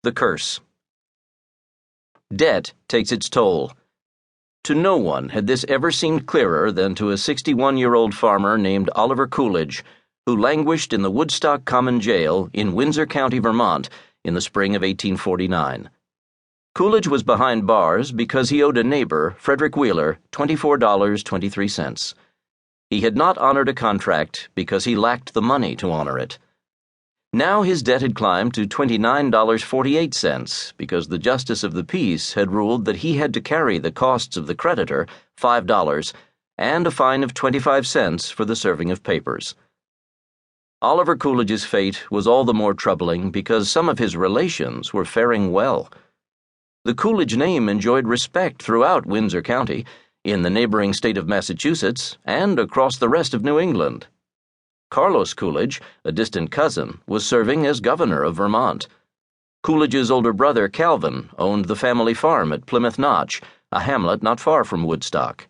The Curse. Debt takes its toll. To no one had this ever seemed clearer than to a 61-year-old farmer named Oliver Coolidge, who languished in the Woodstock Common Jail in Windsor County, Vermont, in the spring of 1849. Coolidge was behind bars because he owed a neighbor, Frederick Wheeler, $24.23. He had not honored a contract because he lacked the money to honor it. Now his debt had climbed to $29.48 because the justice of the peace had ruled that he had to carry the costs of the creditor, $5, and a fine of 25 cents for the serving of papers. Oliver Coolidge's fate was all the more troubling because some of his relations were faring well. The Coolidge name enjoyed respect throughout Windsor County, in the neighboring state of Massachusetts, and across the rest of New England. Carlos Coolidge, a distant cousin, was serving as governor of Vermont. Coolidge's older brother, Calvin, owned the family farm at Plymouth Notch, a hamlet not far from Woodstock.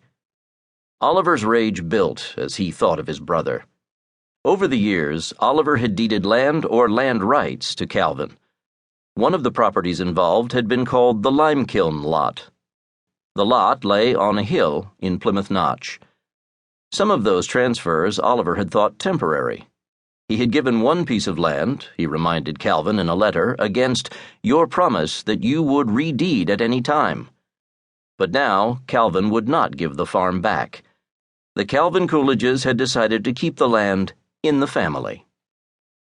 Oliver's rage built as he thought of his brother. Over the years, Oliver had deeded land or land rights to Calvin. One of the properties involved had been called the Limekiln Lot. The lot lay on a hill in Plymouth Notch. Some of those transfers Oliver had thought temporary. He had given one piece of land, he reminded Calvin in a letter, against your promise that you would redeed at any time. But now Calvin would not give the farm back. The Calvin Coolidges had decided to keep the land in the family.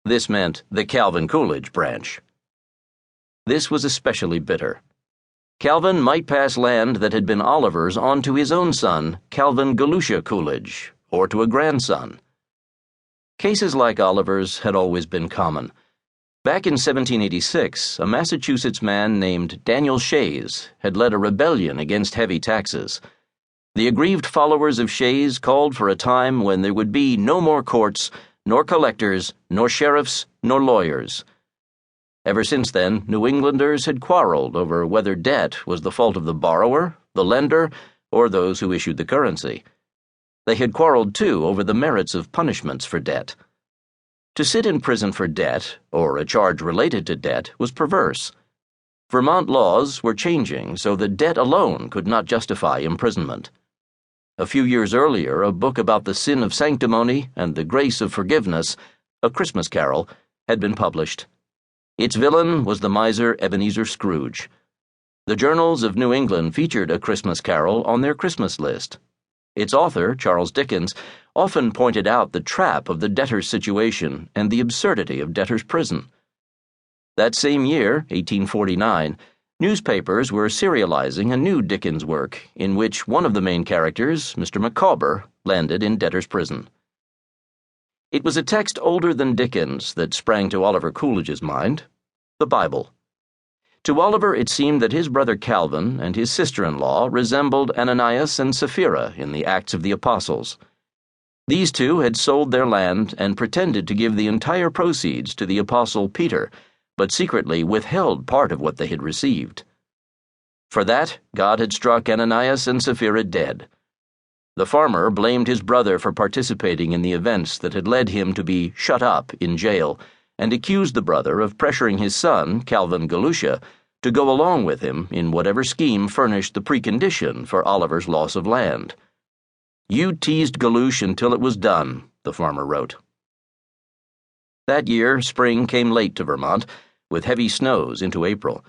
This meant the Calvin Coolidge branch. This was especially bitter. Calvin might pass land that had been Oliver's on to his own son, Calvin Galusha Coolidge, or to a grandson. Cases like Oliver's had always been common. Back in 1786, a Massachusetts man named Daniel Shlaes had led a rebellion against heavy taxes. The aggrieved followers of Shlaes called for a time when there would be no more courts, nor collectors, nor sheriffs, nor lawyers. Ever since then, New Englanders had quarreled over whether debt was the fault of the borrower, the lender, or those who issued the currency. They had quarreled, too, over the merits of punishments for debt. To sit in prison for debt, or a charge related to debt, was perverse. Vermont laws were changing so that debt alone could not justify imprisonment. A few years earlier, a book about the sin of sanctimony and the grace of forgiveness, A Christmas Carol, had been published. Its villain was the miser Ebenezer Scrooge. The journals of New England featured A Christmas Carol on their Christmas list. Its author, Charles Dickens, often pointed out the trap of the debtor's situation and the absurdity of debtor's prison. That same year, 1849, newspapers were serializing a new Dickens work in which one of the main characters, Mr. Micawber, landed in debtor's prison. It was a text older than Dickens that sprang to Oliver Coolidge's mind, the Bible. To Oliver it seemed that his brother Calvin and his sister-in-law resembled Ananias and Sapphira in the Acts of the Apostles. These two had sold their land and pretended to give the entire proceeds to the apostle Peter, but secretly withheld part of what they had received. For that, God had struck Ananias and Sapphira dead. The farmer blamed his brother for participating in the events that had led him to be shut up in jail, and accused the brother of pressuring his son, Calvin Galusha, to go along with him in whatever scheme furnished the precondition for Oliver's loss of land. You teased Galush until it was done, the farmer wrote. That year, spring came late to Vermont, with heavy snows into April.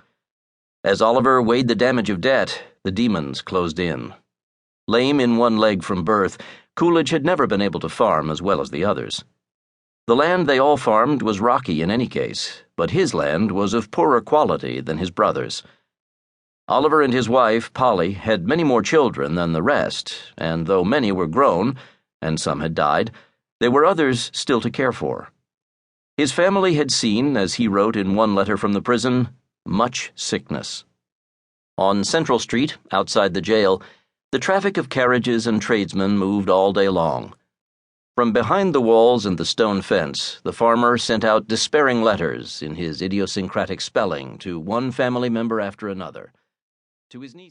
As Oliver weighed the damage of debt, the demons closed in. Lame in one leg from birth, Coolidge had never been able to farm as well as the others. The land they all farmed was rocky in any case, but his land was of poorer quality than his brother's. Oliver and his wife, Polly, had many more children than the rest, and though many were grown, and some had died, there were others still to care for. His family had seen, as he wrote in one letter from the prison, much sickness. On Central Street, outside the jail, the traffic of carriages and tradesmen moved all day long. From behind the walls and the stone fence, the farmer sent out despairing letters in his idiosyncratic spelling to one family member after another. To his niece